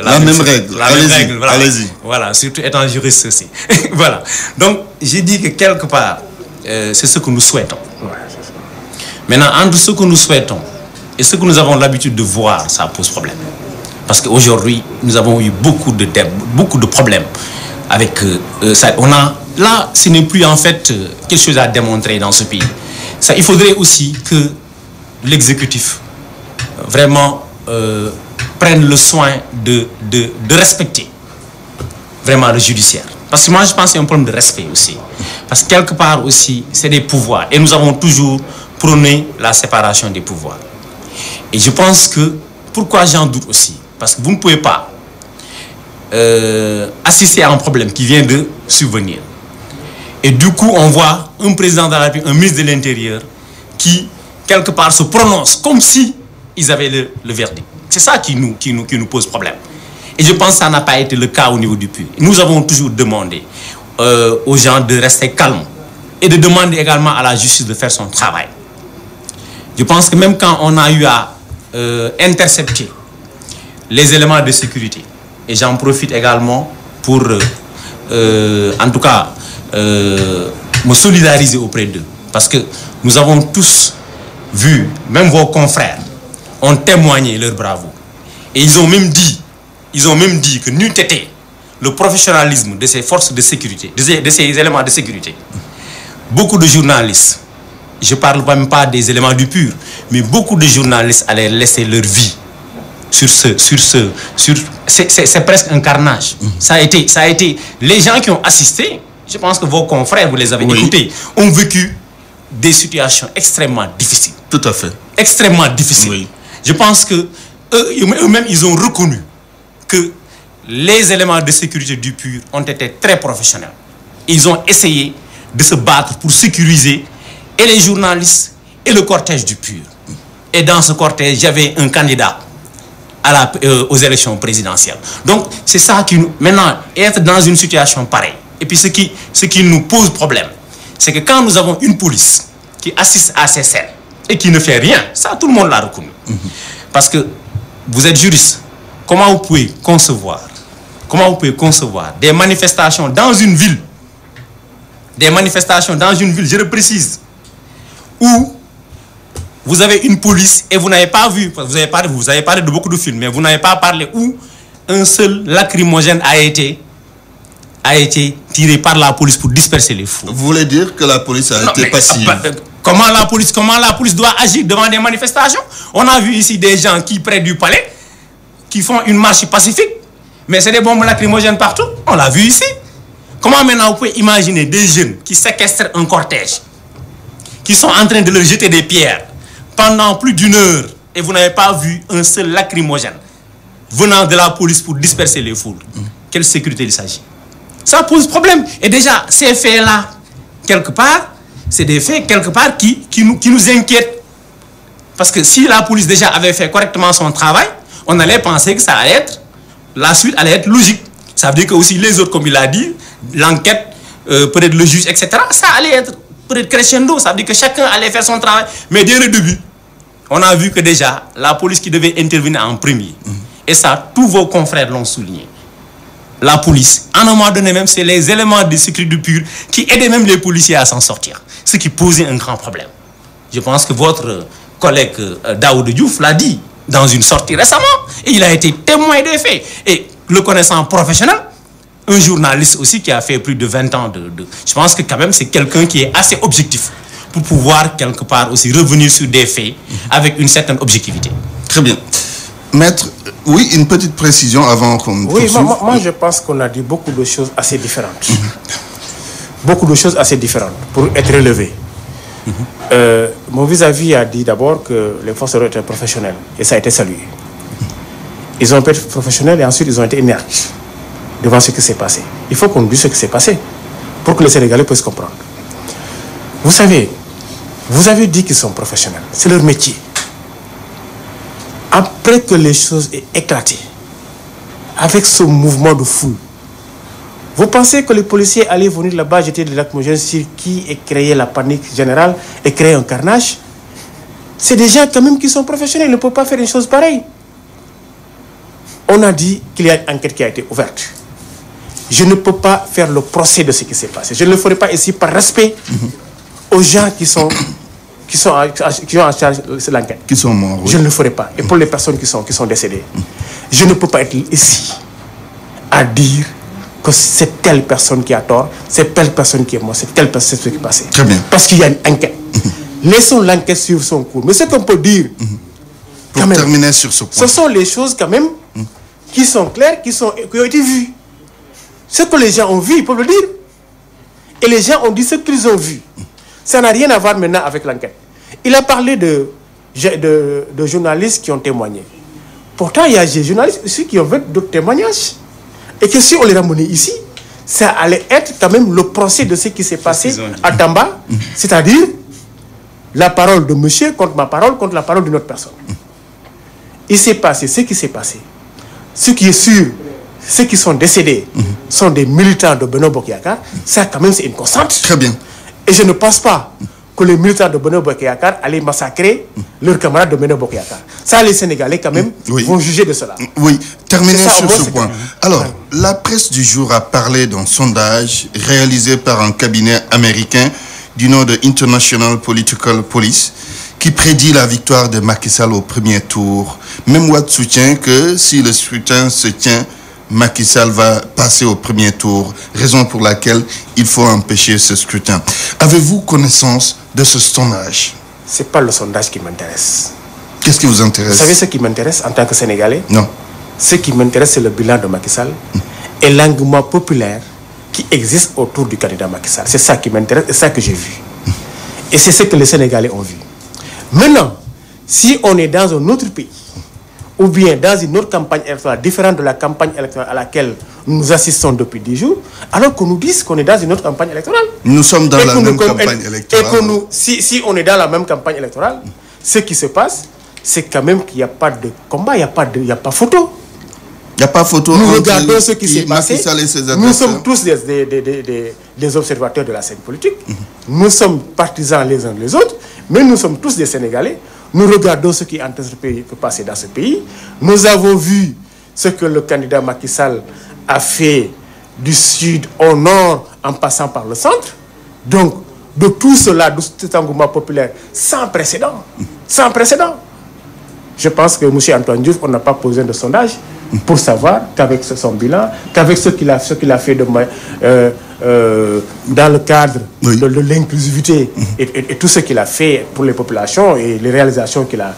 la même règle. Allez-y. Voilà. Allez-y. Voilà, surtout étant juriste aussi. Voilà. Donc, j'ai dit que quelque part, c'est ce que nous souhaitons. Ouais, c'est ça. Maintenant, entre ce que nous souhaitons et ce que nous avons l'habitude de voir, ça pose problème. Parce qu'aujourd'hui, nous avons eu beaucoup de problèmes avec ça. Là, ce n'est plus en fait quelque chose à démontrer dans ce pays. Ça, il faudrait aussi que l'exécutif vraiment prenne le soin de respecter vraiment le judiciaire. Parce que moi, je pense que c'est un problème de respect aussi. Parce que quelque part aussi, c'est des pouvoirs. Et nous avons toujours prôné la séparation des pouvoirs. Et je pense que, pourquoi j'en doute aussi? Parce que vous ne pouvez pas assister à un problème qui vient de survenir. Et du coup, on voit un président de la République, un ministre de l'Intérieur, qui, quelque part, se prononce comme si ils avaient le verdict. C'est ça qui nous pose problème. Et je pense que ça n'a pas été le cas au niveau du PUR. Nous avons toujours demandé aux gens de rester calmes et de demander également à la justice de faire son travail. Je pense que même quand on a eu à intercepter les éléments de sécurité, et j'en profite également pour, en tout cas, me solidariser auprès d'eux. Parce que nous avons tous vu, même vos confrères, ont témoigné leur bravoure. Et ils ont même dit que n'eût été le professionnalisme de ces forces de sécurité, de ces éléments de sécurité. Beaucoup de journalistes, je ne parle même pas des éléments du PUR, mais beaucoup de journalistes allaient laisser leur vie c'est presque un carnage. Ça a été, les gens qui ont assisté, je pense que vos confrères, vous les avez écoutés, ont vécu des situations extrêmement difficiles. Tout à fait. Extrêmement difficiles. Oui. Je pense que eux-mêmes, ils ont reconnu que les éléments de sécurité du PUR ont été très professionnels. Ils ont essayé de se battre pour sécuriser et les journalistes et le cortège du PUR. Et dans ce cortège, il y avait un candidat aux élections présidentielles. Donc, c'est ça qui nous... Maintenant, être dans une situation pareille, et puis ce qui nous pose problème, c'est que quand nous avons une police qui assiste à ces scènes et qui ne fait rien, ça, tout le monde l'a reconnu. Parce que vous êtes juriste. Comment vous pouvez concevoir des manifestations dans une ville, je le précise, où vous avez une police et vous n'avez pas vu, vous avez parlé de beaucoup de films, mais vous n'avez pas parlé où un seul lacrymogène a été tiré par la police pour disperser les fous. Vous voulez dire que la police a été passive? Comment la police doit agir devant des manifestations? On a vu ici des gens qui, près du palais, qui font une marche pacifique, mais c'est des bombes lacrymogènes partout. On l'a vu ici. Comment maintenant vous pouvez imaginer des jeunes qui séquestrent un cortège, qui sont en train de leur jeter des pierres pendant plus d'1 heure et vous n'avez pas vu un seul lacrymogène venant de la police pour disperser les foules? Quelle sécurité il s'agit? Ça pose problème. Et déjà, ces faits-là, quelque part, c'est des faits, quelque part, qui nous inquiètent. Parce que si la police déjà avait fait correctement son travail, on allait penser que ça allait être, la suite allait être logique. Ça veut dire que aussi les autres, comme il a dit, l'enquête, peut-être le juge, etc., ça allait être peut-être crescendo. Ça veut dire que chacun allait faire son travail. Mais dès le début, on a vu que déjà, la police qui devait intervenir en premier, et ça, tous vos confrères l'ont souligné. La police, à un moment donné même, c'est les éléments de sécurité pure qui aidaient même les policiers à s'en sortir. Ce qui posait un grand problème. Je pense que votre collègue Daoud Diouf l'a dit dans une sortie récemment. Et il a été témoin des faits. Et le connaissant professionnel, un journaliste aussi qui a fait plus de 20 ans je pense que quand même c'est quelqu'un qui est assez objectif pour pouvoir quelque part aussi revenir sur des faits avec une certaine objectivité. Très bien. Maître, oui, une petite précision avant qu'on poursuive. Oui, moi je pense qu'on a dit beaucoup de choses assez différentes. Beaucoup de choses assez différentes pour être relevées. Mon vis-à-vis a dit d'abord que les forces de l'ordre étaient professionnelles et ça a été salué. Ils ont été professionnels et ensuite ils ont été inertes devant ce qui s'est passé. Il faut qu'on dise ce qui s'est passé pour que les Sénégalais puissent comprendre. Vous savez, vous avez dit qu'ils sont professionnels, c'est leur métier. Après que les choses aient éclaté, avec ce mouvement de foule, vous pensez que les policiers allaient venir là-bas jeter des lacrymogènes sur qui et créer la panique générale et créer un carnage? C'est des gens quand même qui sont professionnels, ils ne peuvent pas faire une chose pareille. On a dit qu'il y a une enquête qui a été ouverte. Je ne peux pas faire le procès de ce qui s'est passé. Je ne le ferai pas ici par respect aux gens qui ont en charge de l'enquête. Qui sont morts, oui. Je ne le ferai pas. Et pour les personnes qui sont décédées, je ne peux pas être ici à dire que c'est telle personne qui a tort, c'est telle personne qui est morte, c'est telle personne qui est passée. Très bien. Parce qu'il y a une enquête. Laissons l'enquête suivre son cours. Mais ce qu'on peut dire, pour terminer sur ce point, ce sont les choses quand même qui sont claires, qui ont été vues. Ce que les gens ont vu, ils peuvent le dire. Et les gens ont dit ce qu'ils ont vu. Ça n'a rien à voir maintenant avec l'enquête. Il a parlé de journalistes qui ont témoigné. Pourtant, il y a des journalistes ici qui ont fait d'autres témoignages. Et que si on les ramenait ici, ça allait être quand même le procès de ce qui s'est passé à Tamba. C'est-à-dire la parole de monsieur contre ma parole, contre la parole d'une autre personne. Il s'est passé ce qui s'est passé. Ce qui est sûr, ceux qui sont décédés sont des militants de Benno Bokk Yakaar. Ça, quand même, c'est une constante. Très bien. Et je ne pense pas que les militants de Benno Bokk Yakaar allaient massacrer leurs camarades de Benno Bokk Yakaar. Ça, les Sénégalais, quand même, vont juger de cela. Oui, terminez sur ce point. Alors, la presse du jour a parlé d'un sondage réalisé par un cabinet américain du nom de International Political Police qui prédit la victoire de Macky Sall au premier tour. Même Wade soutient que si le scrutin se tient, Macky Sall va passer au premier tour, raison pour laquelle il faut empêcher ce scrutin. Avez-vous connaissance de ce sondage? Ce n'est pas le sondage qui m'intéresse. Qu'est-ce qui vous intéresse? Vous savez ce qui m'intéresse en tant que Sénégalais? Non. Ce qui m'intéresse, c'est le bilan de Macky Sall et l'engouement populaire qui existe autour du candidat Macky Sall. C'est ça qui m'intéresse et ça que j'ai vu. Et c'est ce que les Sénégalais ont vu. Maintenant, si on est dans un autre pays, ou bien dans une autre campagne électorale différente de la campagne électorale à laquelle nous assistons depuis 10 jours, alors qu'on nous dise qu'on est dans une autre campagne électorale. Nous sommes dans la même campagne électorale. Et que si on est dans la même campagne électorale, ce qui se passe, c'est quand même qu'il n'y a pas de combat, il n'y a pas photo. Il n'y a pas photo. Nous regardons ce qui s'est passé. Nous sommes tous des observateurs de la scène politique. Nous sommes partisans les uns les autres, mais nous sommes tous des Sénégalais. Nous regardons ce qui est en train de se passer dans ce pays. Nous avons vu ce que le candidat Macky Sall a fait du sud au nord en passant par le centre. Donc, de tout cela, de cet engouement populaire sans précédent. Sans précédent. Je pense que M. Antoine Diouf, on n'a pas besoin de sondage pour savoir qu'avec son bilan, qu'avec ce qu'il a fait dans le cadre de l'inclusivité et tout ce qu'il a fait pour les populations et les réalisations qu'il a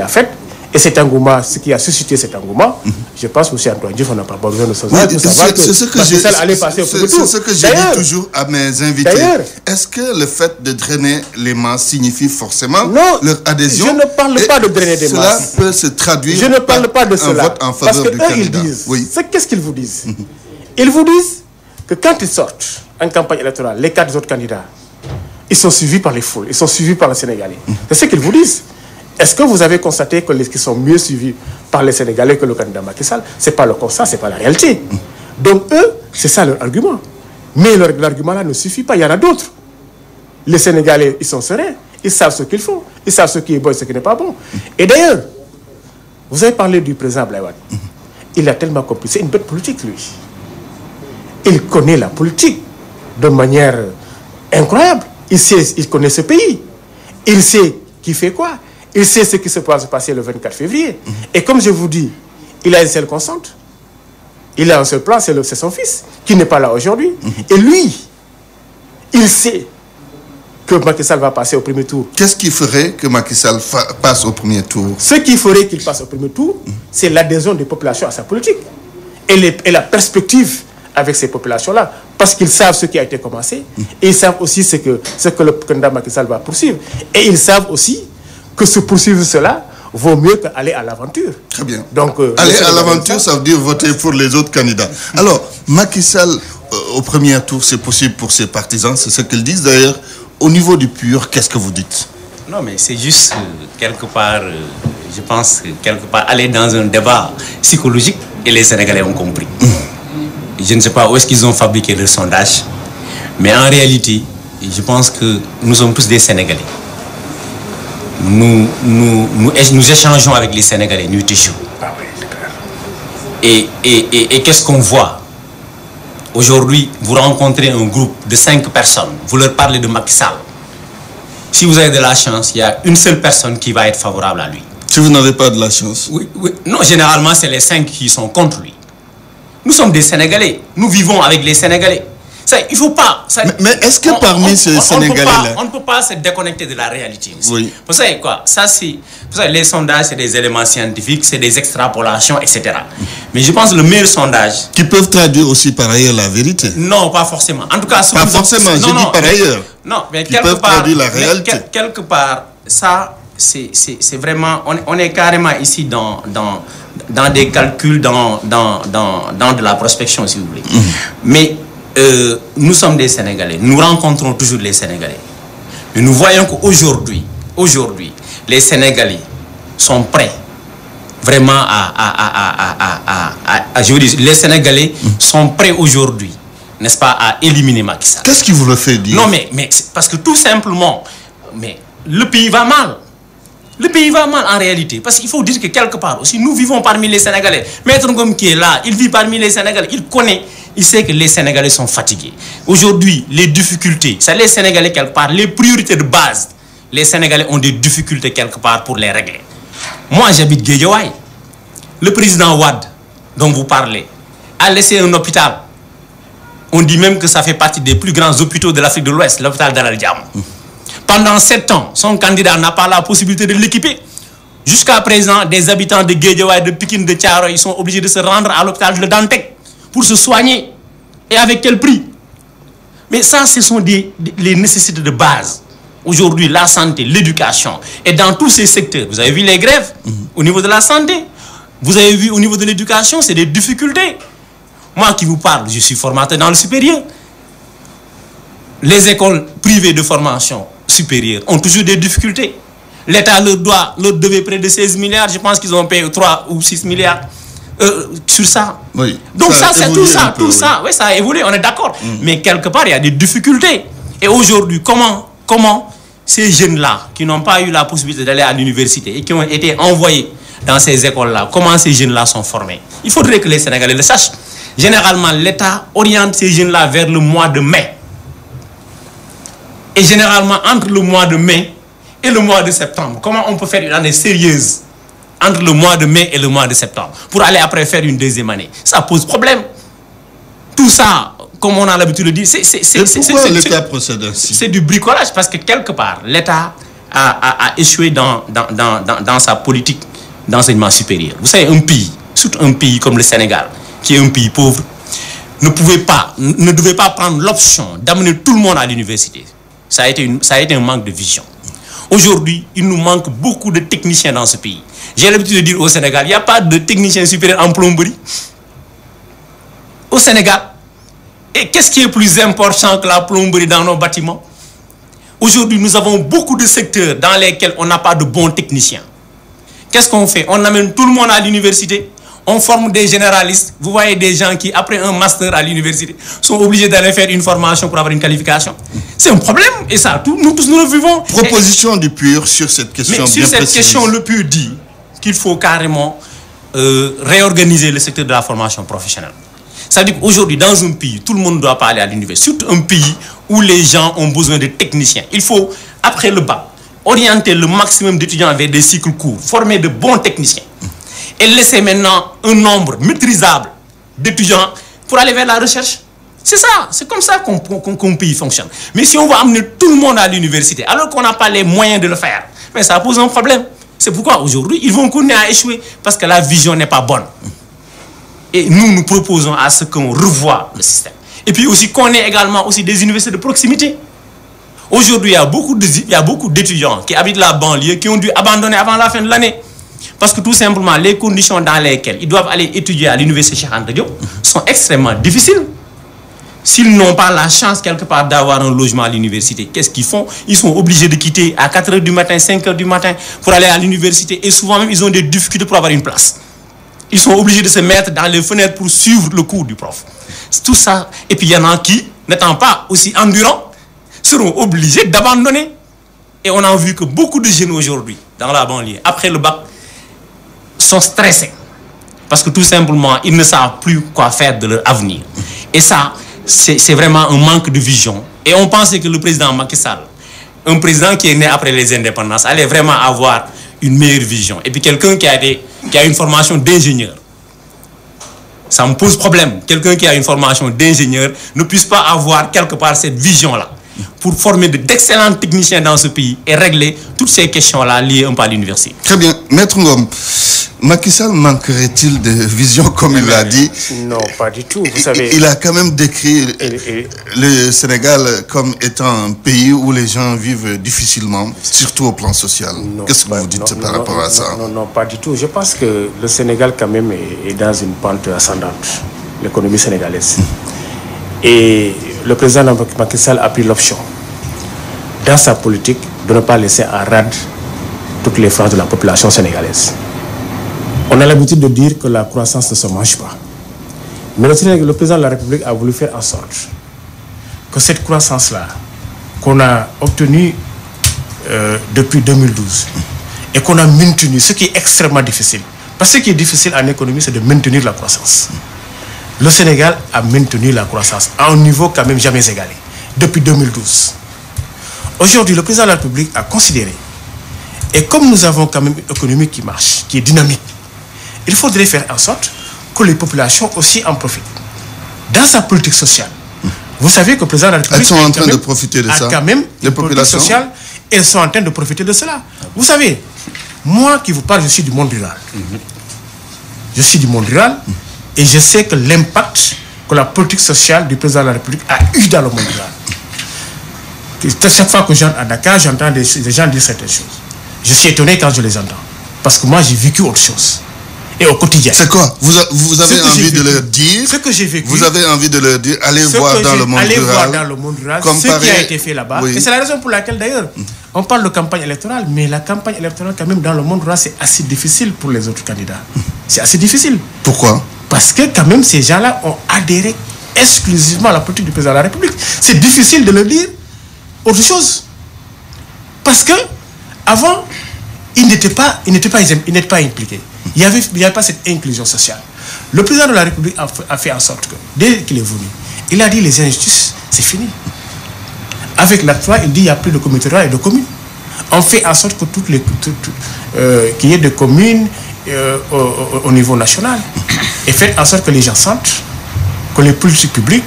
faites, et cet engouement, ce qui a suscité cet engouement, je pense que M. Antoine Diouf, on n'a pas besoin de sondage pour savoir que ça allait passer au premier tour. C'est ce que je dis toujours à mes invités. Est-ce que le fait de drainer les masses signifie forcément leur adhésion? Je ne parle pas de drainer des masses. Cela peut se traduire je ne parle pas de cela. Vote en faveur du candidat. Ils disent, qu'est-ce qu'ils vous disent? Ils vous disent que quand ils sortent en campagne électorale, les 4 autres candidats, ils sont suivis par les foules, ils sont suivis par les Sénégalais. C'est ce qu'ils vous disent. Est-ce que vous avez constaté que les qui sont mieux suivis par les Sénégalais que le candidat Macky Sall? Ce n'est pas le constat, ce n'est pas la réalité. Donc eux, c'est ça leur argument. Mais leur argument là ne suffit pas, il y en a d'autres. Les Sénégalais, ils sont sereins, ils savent ce qu'ils font, ils savent ce qui est bon et ce qui n'est pas bon. Et d'ailleurs, vous avez parlé du président Abdoulaye Wade. Il a tellement compris, c'est une bête politique lui. Il connaît la politique de manière incroyable. Il connaît ce pays. Il sait qui fait quoi. Il sait ce qui se passe passer le 24 février. Et comme je vous dis, il a une seule constante. Il a un seul plan, c'est son fils, qui n'est pas là aujourd'hui. Et lui, il sait que Macky Sall va passer au premier tour. Qu'est-ce qui ferait que Macky Sall passe au premier tour? Ce qui ferait qu'il passe au premier tour, c'est l'adhésion des populations à sa politique. Et la perspective avec ces populations-là. Parce qu'ils savent ce qui a été commencé. Et ils savent aussi ce que le candidat Macky Sall va poursuivre. Et ils savent aussi que se poursuivre cela vaut mieux qu'aller à l'aventure. Très bien. Donc, aller à l'aventure, ça veut dire voter pour les autres candidats. Alors, Macky Sall, au premier tour, c'est possible pour ses partisans, c'est ce qu'ils disent d'ailleurs. Au niveau du PUR, qu'est-ce que vous dites? Non, mais c'est juste quelque part, je pense, quelque part, aller dans un débat psychologique et les Sénégalais ont compris. Je ne sais pas où est-ce qu'ils ont fabriqué le sondage, mais en réalité, je pense que nous sommes tous des Sénégalais. Nous échangeons avec les Sénégalais, nuit et jour. Et qu'est-ce qu'on voit? Aujourd'hui, vous rencontrez un groupe de 5 personnes, vous leur parlez de Macky Sall. Si vous avez de la chance, il y a une seule personne qui va être favorable à lui. Si vous n'avez pas de la chance? Oui. Non, généralement, c'est les 5 qui sont contre lui. Nous sommes des Sénégalais. Nous vivons avec les Sénégalais. Ça, il faut pas... Ça, mais est-ce que parmi ces Sénégalais-là... On ne peut pas se déconnecter de la réalité aussi. Oui. Vous savez quoi? Ça, c'est... Vous savez, les sondages, c'est des éléments scientifiques, c'est des extrapolations, etc. Mais je pense que le meilleur sondage... Qui peuvent traduire aussi par ailleurs la vérité. Non, pas forcément. En tout cas... Pas forcément, je dis par ailleurs. Non, mais qui peuvent traduire la réalité. Quelque part, ça, c'est vraiment... On est carrément ici dans des calculs, dans de la prospection, si vous voulez. Mais nous sommes des Sénégalais. Nous rencontrons toujours les Sénégalais. Mais nous voyons qu'aujourd'hui, les Sénégalais sont prêts vraiment je veux dire, les Sénégalais sont prêts aujourd'hui, n'est-ce pas, à éliminer Macky Sall. Qu'est-ce qui vous le fait dire? Non, mais parce que tout simplement, mais le pays va mal. Le pays va mal en réalité. Parce qu'il faut dire que quelque part aussi, nous vivons parmi les Sénégalais. Maître Ngom qui est là, il vit parmi les Sénégalais. Il connaît, il sait que les Sénégalais sont fatigués. Aujourd'hui, les difficultés, c'est les Sénégalais quelque part, les priorités de base. Les Sénégalais ont des difficultés quelque part pour les régler. Moi, j'habite Guédiawaye. Le président Wade, dont vous parlez, a laissé un hôpital. On dit même que ça fait partie des plus grands hôpitaux de l'Afrique de l'Ouest, l'hôpital d'Al Diam. Pendant 7 ans, son candidat n'a pas la possibilité de l'équiper. Jusqu'à présent, des habitants de Guédiawaye, de Pikine, de Thiaroye, ils sont obligés de se rendre à l'hôpital de Dantec pour se soigner. Et avec quel prix? Mais ça, ce sont les nécessités de base. Aujourd'hui, la santé, l'éducation. Et dans tous ces secteurs, vous avez vu les grèves au niveau de la santé. Vous avez vu au niveau de l'éducation, c'est des difficultés. Moi qui vous parle, je suis formateur dans le supérieur. Les écoles privées de formation supérieure ont toujours des difficultés. L'État leur devait près de 16 milliards. Je pense qu'ils ont payé 3 ou 6 milliards sur ça. Oui, donc ça, c'est tout ça. Tout ça, oui, ça a évolué, on est d'accord. Mais quelque part, il y a des difficultés. Et aujourd'hui, comment ces jeunes-là qui n'ont pas eu la possibilité d'aller à l'université et qui ont été envoyés dans ces écoles-là, comment ces jeunes-là sont formés? Il faudrait que les Sénégalais le sachent. Généralement, l'État oriente ces jeunes-là vers le mois de mai. Et généralement, entre le mois de mai et le mois de septembre, comment on peut faire une année sérieuse entre le mois de mai et le mois de septembre pour aller après faire une deuxième année? Ça pose problème. Tout ça, comme on a l'habitude de dire, pourquoi l'État procède ainsi? C'est du bricolage parce que quelque part, l'État a échoué dans sa politique d'enseignement supérieur. Vous savez, un pays, surtout un pays comme le Sénégal, qui est un pays pauvre, ne devait pas prendre l'option d'amener tout le monde à l'université. Ça a été un manque de vision. Aujourd'hui, il nous manque beaucoup de techniciens dans ce pays. J'ai l'habitude de dire au Sénégal, il n'y a pas de techniciens supérieurs en plomberie. Au Sénégal. Et qu'est-ce qui est plus important que la plomberie dans nos bâtiments? Aujourd'hui, nous avons beaucoup de secteurs dans lesquels on n'a pas de bons techniciens. Qu'est-ce qu'on fait? On amène tout le monde à l'université. On forme des généralistes. Vous voyez des gens qui, après un master à l'université, sont obligés d'aller faire une formation pour avoir une qualification. C'est un problème. Et ça, nous tous, nous le vivons. Proposition du PUR sur cette question bien précise. Sur cette question, le PUR dit qu'il faut carrément réorganiser le secteur de la formation professionnelle. Ça veut dire qu'aujourd'hui, dans un pays, tout le monde ne doit pas aller à l'université. Surtout un pays où les gens ont besoin de techniciens. Il faut, après le bac, orienter le maximum d'étudiants vers des cycles courts, former de bons techniciens. Et laisser maintenant un nombre maîtrisable d'étudiants pour aller vers la recherche. C'est ça, c'est comme ça qu'un pays fonctionne. Mais si on va amener tout le monde à l'université, alors qu'on n'a pas les moyens de le faire, mais ça pose un problème. C'est pourquoi aujourd'hui, ils vont continuer à échouer, parce que la vision n'est pas bonne. Et nous proposons à ce qu'on revoie le système. Et puis aussi qu'on ait également aussi des universités de proximité. Aujourd'hui, il y a beaucoup d'étudiants qui habitent la banlieue qui ont dû abandonner avant la fin de l'année. Parce que tout simplement, les conditions dans lesquelles ils doivent aller étudier à l'université Cheikh Anta Diop sont extrêmement difficiles. S'ils n'ont pas la chance quelque part d'avoir un logement à l'université, qu'est-ce qu'ils font? Ils sont obligés de quitter à 4 h du matin, 5 h du matin pour aller à l'université. Et souvent même, ils ont des difficultés pour avoir une place. Ils sont obligés de se mettre dans les fenêtres pour suivre le cours du prof. Tout ça. Et puis il y en a qui, n'étant pas aussi endurants, seront obligés d'abandonner. Et on a vu que beaucoup de jeunes aujourd'hui, dans la banlieue, après le bac, sont stressés. Parce que tout simplement, ils ne savent plus quoi faire de leur avenir. Et ça, c'est vraiment un manque de vision. Et on pensait que le président Macky Sall, un président qui est né après les indépendances, allait vraiment avoir une meilleure vision. Et puis quelqu'un qui a une formation d'ingénieur. Ça me pose problème. Quelqu'un qui a une formation d'ingénieur ne puisse pas avoir quelque part cette vision-là pour former d'excellents techniciens dans ce pays et régler toutes ces questions-là liées un peu à l'université. Très bien. Maître Ngom, Macky Sall manquerait-il de vision comme il l'a dit? Non, pas du tout. Vous savez, il a quand même décrit le Sénégal comme étant un pays où les gens vivent difficilement, surtout au plan social. Qu'est-ce que vous dites par rapport à ça? Non, pas du tout. Je pense que le Sénégal quand même est dans une pente ascendante, l'économie sénégalaise. Et le président Macky Sall a pris l'option, dans sa politique, de ne pas laisser en rade toutes les franges de la population sénégalaise. On a l'habitude de dire que la croissance ne se mange pas. Mais le président de la République a voulu faire en sorte que cette croissance-là, qu'on a obtenue depuis 2012, et qu'on a maintenue, ce qui est extrêmement difficile. Parce que ce qui est difficile en économie, c'est de maintenir la croissance. Le Sénégal a maintenu la croissance à un niveau quand même jamais égalé, depuis 2012. Aujourd'hui, le président de la République a considéré, et comme nous avons quand même une économie qui marche, qui est dynamique, il faudrait faire en sorte que les populations aussi en profitent. Dans sa politique sociale, vous savez que le président de la République... Elles sont en train de profiter de ça. Quand même, les populations sociales, elles sont en train de profiter de cela. Vous savez, moi qui vous parle, je suis du monde rural. Je suis du monde rural et je sais que l'impact que la politique sociale du président de la République a eu dans le monde rural. Chaque fois que j'entre à Dakar, j'entends des gens dire certaines choses. Je suis étonné quand je les entends. Parce que moi, j'ai vécu autre chose. Et au quotidien. C'est quoi? Vous avez envie de leur dire? Ce que j'ai vécu. Vous avez envie de leur dire, allez voir dans le monde rural. Allez voir dans le monde rural ce qui a été fait là-bas. Oui. Et c'est la raison pour laquelle d'ailleurs, on parle de campagne électorale, mais la campagne électorale quand même dans le monde rural, c'est assez difficile pour les autres candidats. C'est assez difficile. Pourquoi? Parce que quand même ces gens-là ont adhéré exclusivement à la politique du président de la République. C'est difficile de leur dire autre chose. Parce que avant, ils n'étaient pas impliqués. Il n'y avait pas cette inclusion sociale. Le président de la République a fait en sorte que, dès qu'il est venu, il a dit les injustices, c'est fini. Avec l'acte 3, il dit qu'il n'y a plus de communautés rurales et de communes. On fait en sorte que qu'il y ait des communes au niveau national. Et faites en sorte que les gens sentent que les politiques publiques,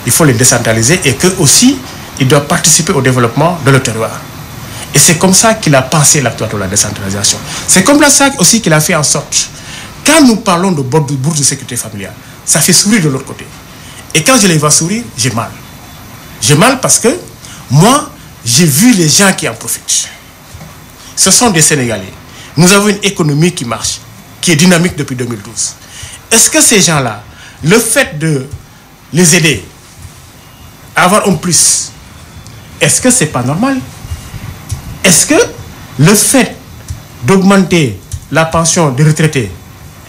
il faut les décentraliser et qu'eux aussi, ils doivent participer au développement de leur terroir. Et c'est comme ça qu'il a pensé l'acte 3 de la décentralisation. C'est comme ça aussi qu'il a fait en sorte, quand nous parlons de bourse de sécurité familiale, ça fait sourire de l'autre côté. Et quand je les vois sourire, j'ai mal. J'ai mal parce que moi, j'ai vu les gens qui en profitent. Ce sont des Sénégalais. Nous avons une économie qui marche, qui est dynamique depuis 2012. Est-ce que ces gens-là, le fait de les aider à avoir un plus, est-ce que c'est pas normal? Est-ce que le fait d'augmenter la pension des retraités,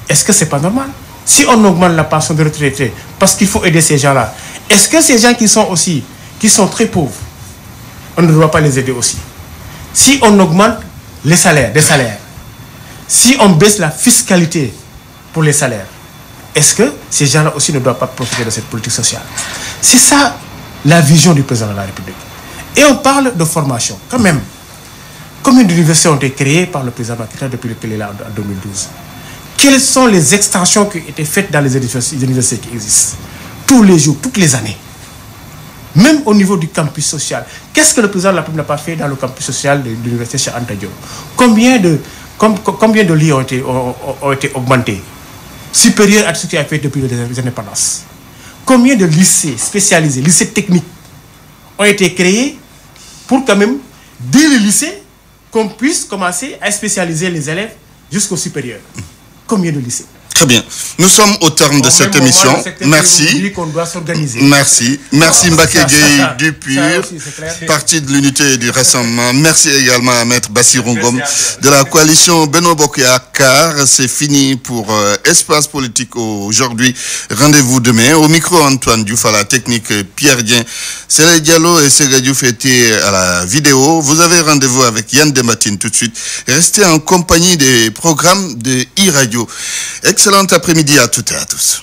est-ce que c'est pas normal? Si on augmente la pension des retraités parce qu'il faut aider ces gens-là, est-ce que ces gens qui sont très pauvres, on ne doit pas les aider aussi? Si on augmente les salaires, si on baisse la fiscalité pour les salaires, est-ce que ces gens-là aussi ne doivent pas profiter de cette politique sociale? C'est ça la vision du président de la République. Et on parle de formation. Quand même, combien d'universités ont été créées par le président Macky Sall depuis qu'il est là en 2012? Quelles sont les extensions qui ont été faites dans les universités qui existent? Tous les jours, toutes les années. Même au niveau du campus social. Qu'est-ce que le président de la République n'a pas fait dans le campus social de l'université chez Anta Diop? Combien de lits ont été augmentés? Supérieurs à ce qui a fait depuis les indépendances. Combien de lycées spécialisés, lycées techniques, ont été créés pour quand même, dès le lycée, qu'on puisse commencer à spécialiser les élèves jusqu'au supérieur? Combien de lycées? Très bien. Nous sommes au terme de cette émission. Merci. Merci Mbacké Gueye du PUR, parti de l'unité et du rassemblement. Merci également à Maître Bassirou Ngom de la coalition Benno Bokk Yakaar. C'est fini pour Espace Politique aujourd'hui. Rendez-vous demain. Au micro, Antoine Diouf, à la technique, Pierre Dien, Sélé Diallo et Séga Diouf étaient à la vidéo. Vous avez rendez-vous avec Yann Dematine tout de suite. Restez en compagnie des programmes de e-radio. Excellent après-midi à toutes et à tous.